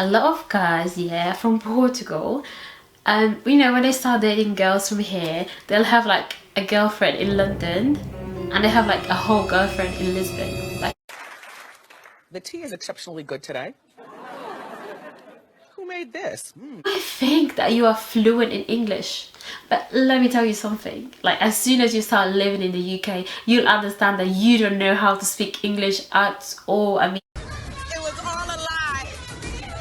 a lot of guys, yeah, from Portugal, you know, when they start dating girls from here, they'll have like a girlfriend in London and they have like a whole girlfriend in Lisbon. Like, the tea is exceptionally good today. Who made this? I think that you are fluent in English, but let me tell you something. Like, as soon as you start living in the UK, you'll understand that you don't know how to speak English at all. I mean, It was all a lie.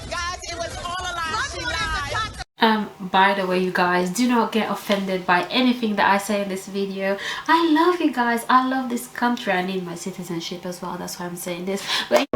Guys, it was all a lie. She lied. by the way, you guys, do not get offended by anything that I say in this video. I love you guys. I love this country. I need my citizenship as well. That's why I'm saying this. But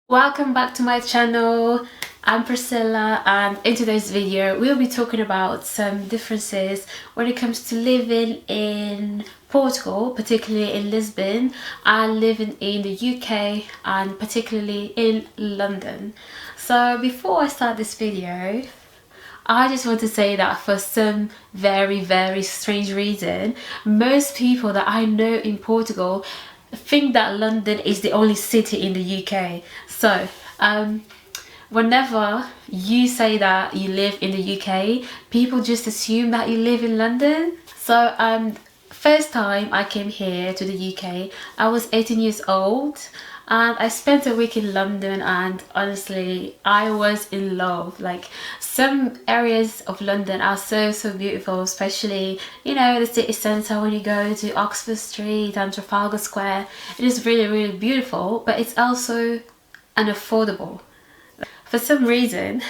welcome back to my channel. I'm Priscilla, and in today's video we'll be talking about some differences when it comes to living in Portugal, particularly in Lisbon, and living in the UK and particularly in London. So before I start this video, I just want to say that for some very strange reason, most people that I know in Portugal think that London is the only city in the UK. So whenever you say that you live in the UK, people just assume that you live in London. So first time I came here to the UK, I was 18 years old and I spent a week in London, and honestly I was in love. Like, some areas of London are so beautiful, especially, you know, the city centre. When you go to Oxford Street and Trafalgar Square, it is really beautiful, but it's also unaffordable. For some reason,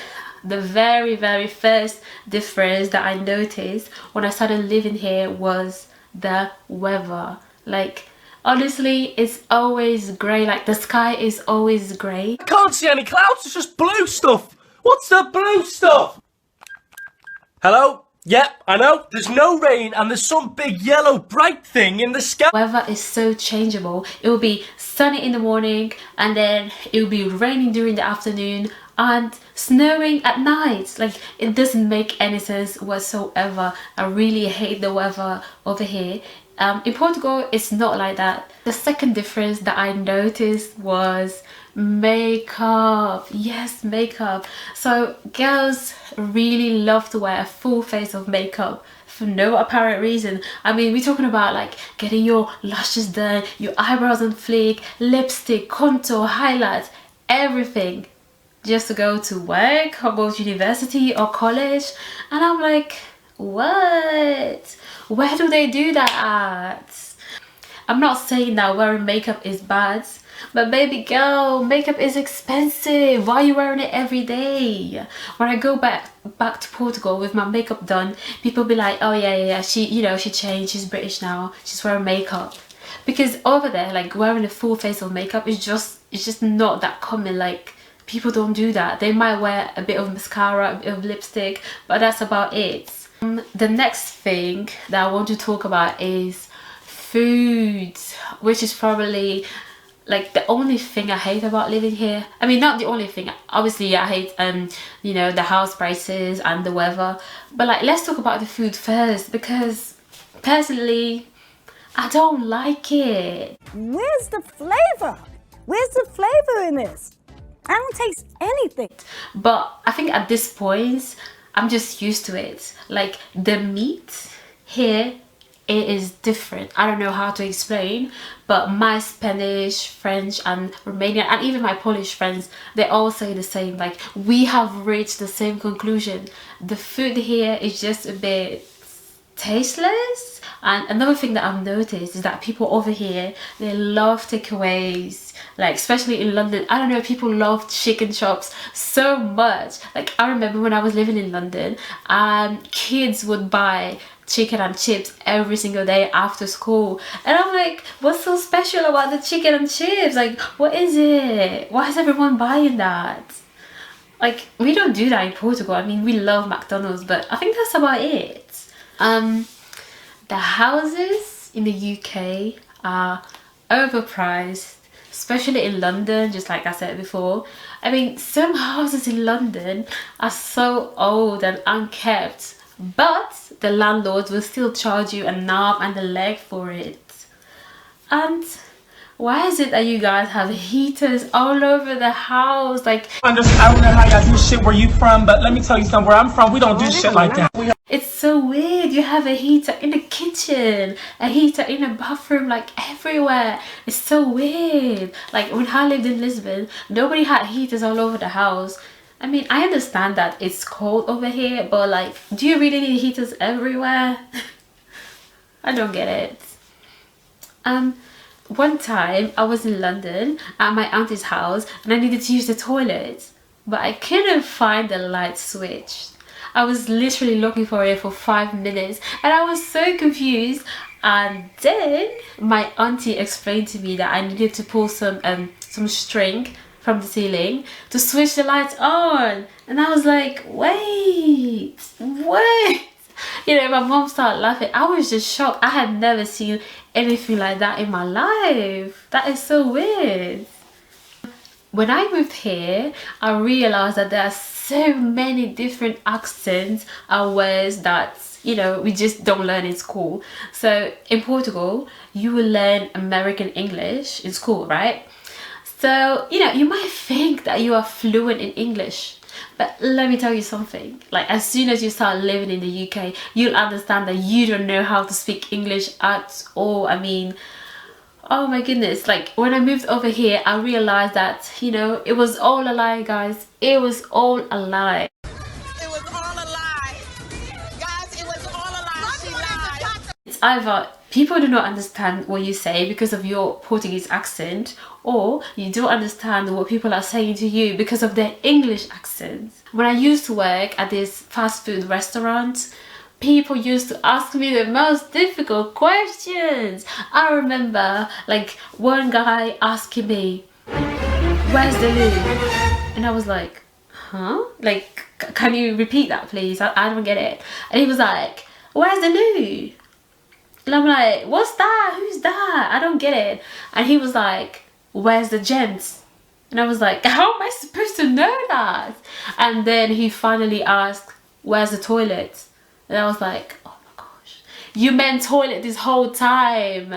the very first difference that I noticed when I started living here was the weather. Like, honestly, it's always grey. Like, the sky is always grey. I can't see any clouds, it's just blue stuff. What's the blue stuff? Hello? Yep, I know. There's no rain and there's some big yellow bright thing in the sky. Weather is so changeable. It will be sunny in the morning and then it will be raining during the afternoon and snowing at night. Like, it doesn't make any sense whatsoever. I really hate the weather over here. In Portugal, it's not like that. The second difference that I noticed was makeup. Yes, makeup. So girls really love to wear a full face of makeup for no apparent reason. I mean, we're talking about like getting your lashes done, your eyebrows on fleek, lipstick, contour, highlights, everything, just to go to work or go to university or college. And I'm like, what? Where do they do that at? I'm not saying that wearing makeup is bad, but baby girl, makeup is expensive. Why are you wearing it every day? When I go back to Portugal with my makeup done, people be like, oh yeah, she, you know, she changed, she's British now, she's wearing makeup. Because over there, like, wearing a full face of makeup is just not that common. Like, people don't do that. They might wear a bit of mascara, a bit of lipstick, but that's about it. The next thing that I want to talk about is food, which is probably like the only thing I hate about living here. I mean, not the only thing, obviously I hate you know, the house prices and the weather, but like, let's talk about the food first, because personally I don't like it. Where's the flavor? Where's the flavor in this? I don't taste anything. But I think at this point I'm just used to it. Like, the meat here, it is different. I don't know how to explain, but my Spanish, French and Romanian and even my Polish friends, they all say the same. Like, we have reached the same conclusion. The food here is just a bit tasteless. And another thing that I've noticed is that people over here, they love takeaways. Like, especially in London, I don't know, people love chicken chops so much. Like, I remember when I was living in London, kids would buy chicken and chips every single day after school, and I'm like, what's so special about the chicken and chips? Like, what is it? Why is everyone buying that? Like, we don't do that in Portugal. I mean, we love McDonald's, but I think that's about it. The houses in the UK are overpriced, especially in London, just like I said before. I mean, some houses in London are so old and unkept, but the landlords will still charge you an arm and a leg for it. And why is it that you guys have heaters all over the house? Like, I don't know how y'all do shit where you from, but let me tell you something. Where I'm from, we don't do shit like that. it's so weird. You have a heater in the kitchen, a heater in the bathroom, like everywhere. It's so weird. Like when I lived in Lisbon, nobody had heaters all over the house. I mean, I understand that it's cold over here, but like, do you really need heaters everywhere? I don't get it. One time I was in London at my auntie's house and I needed to use the toilet, but I couldn't find the light switch. I was literally looking for it for 5 minutes and I was so confused. And then my auntie explained to me that I needed to pull some string from the ceiling to switch the lights on. And I was like, wait. You know, my mom started laughing. I was just shocked. I had never seen anything like that in my life. That is so weird. When I moved here, I realized that there are so many different accents and words that, you know, we just don't learn in school. So in Portugal, you will learn American English in school, right? So, you know, you might think that you are fluent in English. But let me tell you something, like as soon as you start living in the UK, you'll understand that you don't know how to speak English at all. I mean, oh my goodness, like when I moved over here, I realized that, you know, it was all a lie, guys. It was all a lie. It was all a lie. Guys, it was all a lie. She lied. It's either people do not understand what you say because of your Portuguese accent, or you don't understand what people are saying to you because of their English accent. When I used to work at this fast food restaurant, people used to ask me the most difficult questions. I remember like one guy asking me, where's the loo? And I was like, huh? Like, can you repeat that please? I don't get it. And he was like, where's the loo? And I'm like, what's that? Who's that? I don't get it. And he was like, where's the gents? And I was like, how am I supposed to know that? And then he finally asked, where's the toilet? And I was like, oh my gosh, you meant toilet this whole time.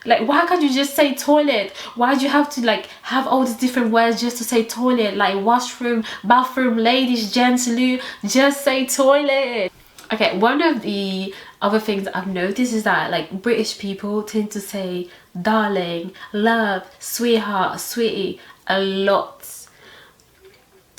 Like, why can't you just say toilet? Why do you have to like have all these different words just to say toilet? Like washroom, bathroom, ladies, gents, loo, just say toilet. Okay, one of the other things I've noticed is that like British people tend to say darling, love, sweetheart, sweetie a lot.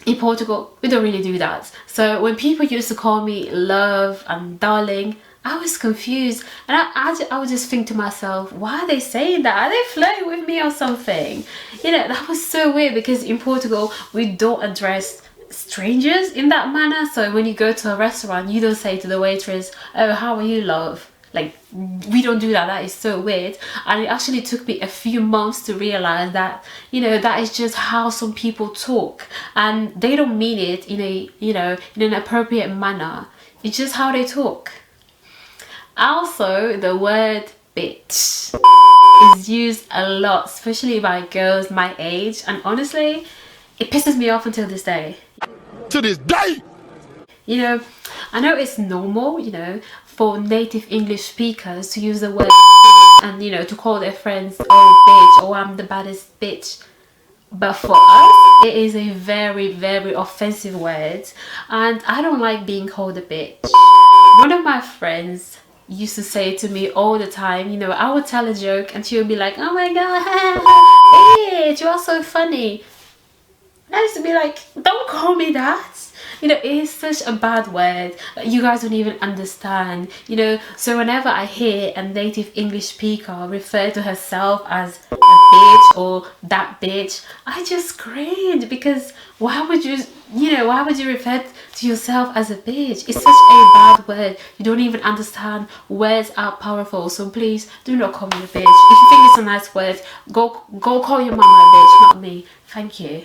In Portugal, we don't really do that. So when people used to call me love and darling, I was confused. And I would just think to myself, why are they saying that? Are they flirting with me or something? You know, that was so weird because in Portugal, we don't address strangers in that manner. So when you go to a restaurant, you don't say to the waitress, oh, how are you, love? Like, we don't do that. That is so weird. And it actually took me a few months to realize that, you know, that is just how some people talk, and they don't mean it in a, you know, in an appropriate manner. It's just how they talk. Also, the word bitch is used a lot, especially by girls my age, and honestly, it pisses me off until this day. To this day! You know, I know it's normal, you know, for native English speakers to use the word and, you know, to call their friends, oh bitch, or I'm the baddest bitch. But for us, it is a very, very offensive word, and I don't like being called a bitch. One of my friends used to say to me all the time, you know, I would tell a joke and she would be like, oh my god, bitch, you are so funny. And I used to be like, don't call me that. You know, it is such a bad word that you guys don't even understand. You know, so whenever I hear a native English speaker refer to herself as a bitch or that bitch, I just cringe, because why would you, you know, why would you refer to yourself as a bitch? It's such a bad word. You don't even understand. Words are powerful, so please do not call me a bitch. If you think it's a nice word, go call your mama a bitch, not me. Thank you.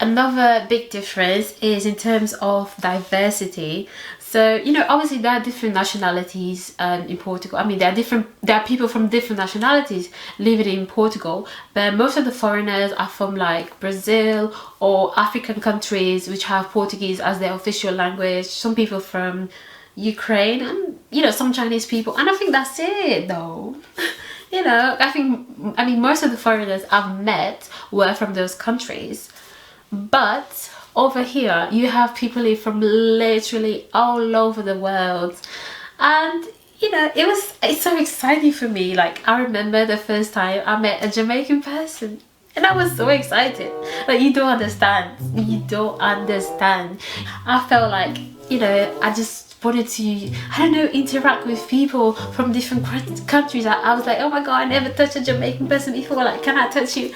Another big difference is in terms of diversity. So, you know, obviously there are different nationalities in Portugal. I mean, there are people from different nationalities living in Portugal, but most of the foreigners are from like Brazil or African countries which have Portuguese as their official language. Some people from Ukraine, and, you know, some Chinese people. And I think that's it though. you know, I mean most of the foreigners I've met were from those countries, but over here you have people from literally all over the world. And you know, it's so exciting for me. Like, I remember the first time I met a Jamaican person, and I was so excited. Like, you don't understand. You don't understand. I felt like, you know, I just wanted to, I don't know, interact with people from different countries. I was like, oh my god, I never touched a Jamaican person before. Like, can I touch you?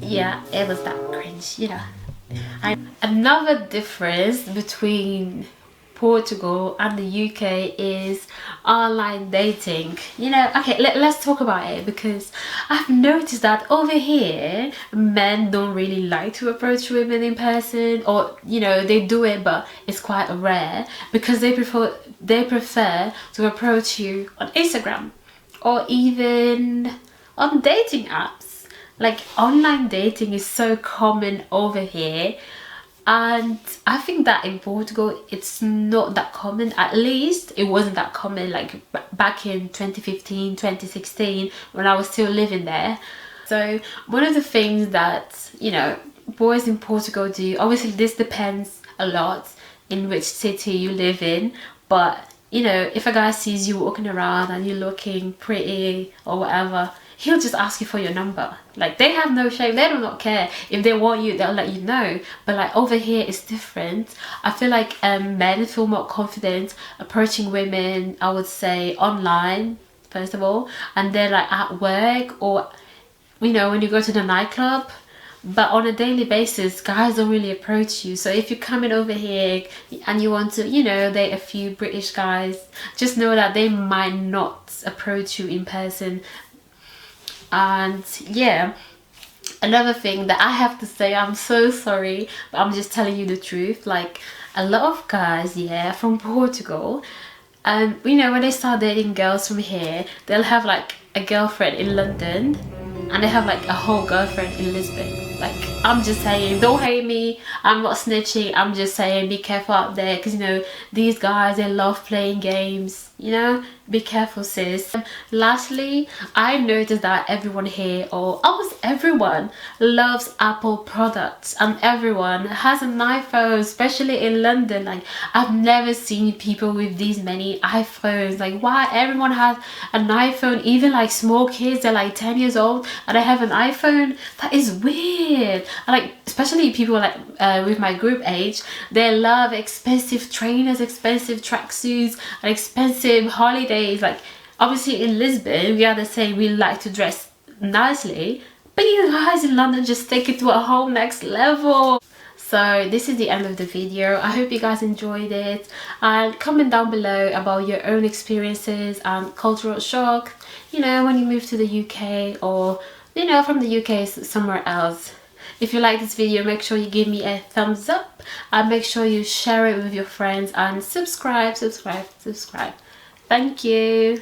Yeah, it was that cringe, you know. Another difference between Portugal and the UK is online dating. You know, okay, let's talk about it, because I've noticed that over here men don't really like to approach women in person, or you know, they do it but it's quite rare, because they prefer to approach you on Instagram or even on dating apps. Like, online dating is so common over here, and I think that in Portugal it's not that common. At least it wasn't that common like back in 2015, 2016 when I was still living there. So one of the things that, you know, boys in Portugal do, obviously this depends a lot in which city you live in, but you know, if a guy sees you walking around and you're looking pretty or whatever, he'll just ask you for your number. Like, they have no shame. They do not care. If they want you, they'll let you know. But like over here it's different. I feel like men feel more confident approaching women, I would say, online first of all, and then like at work, or you know, when you go to the nightclub. But on a daily basis, guys don't really approach you. So if you're coming over here and you want to, you know, date a few British guys, just know that they might not approach you in person. And yeah, another thing that I have to say, I'm so sorry, but I'm just telling you the truth. Like, a lot of guys, yeah, from Portugal, you know, when they start dating girls from here, they'll have like a girlfriend in London and they have like a whole girlfriend in Lisbon. Like, I'm just saying, don't hate me, I'm not snitching, I'm just saying be careful out there, because you know, these guys, they love playing games, you know, be careful, sis. Lastly, I noticed that everyone here, or almost everyone, loves Apple products, and everyone has an iPhone, especially in London. Like, I've never seen people with these many iPhones. Like, why everyone has an iPhone? Even like small kids, they're like 10 years old and they have an iPhone. That is weird. And like, especially people like with my group age, they love expensive trainers, expensive tracksuits, and expensive holidays. Like, obviously in Lisbon we are the same, we like to dress nicely, but you guys in London just take it to a whole next level. So this is the end of the video. I hope you guys enjoyed it, and comment down below about your own experiences and cultural shock, you know, when you move to the UK, or you know, from the UK somewhere else. If you like this video, make sure you give me a thumbs up, and make sure you share it with your friends, and subscribe. Thank you.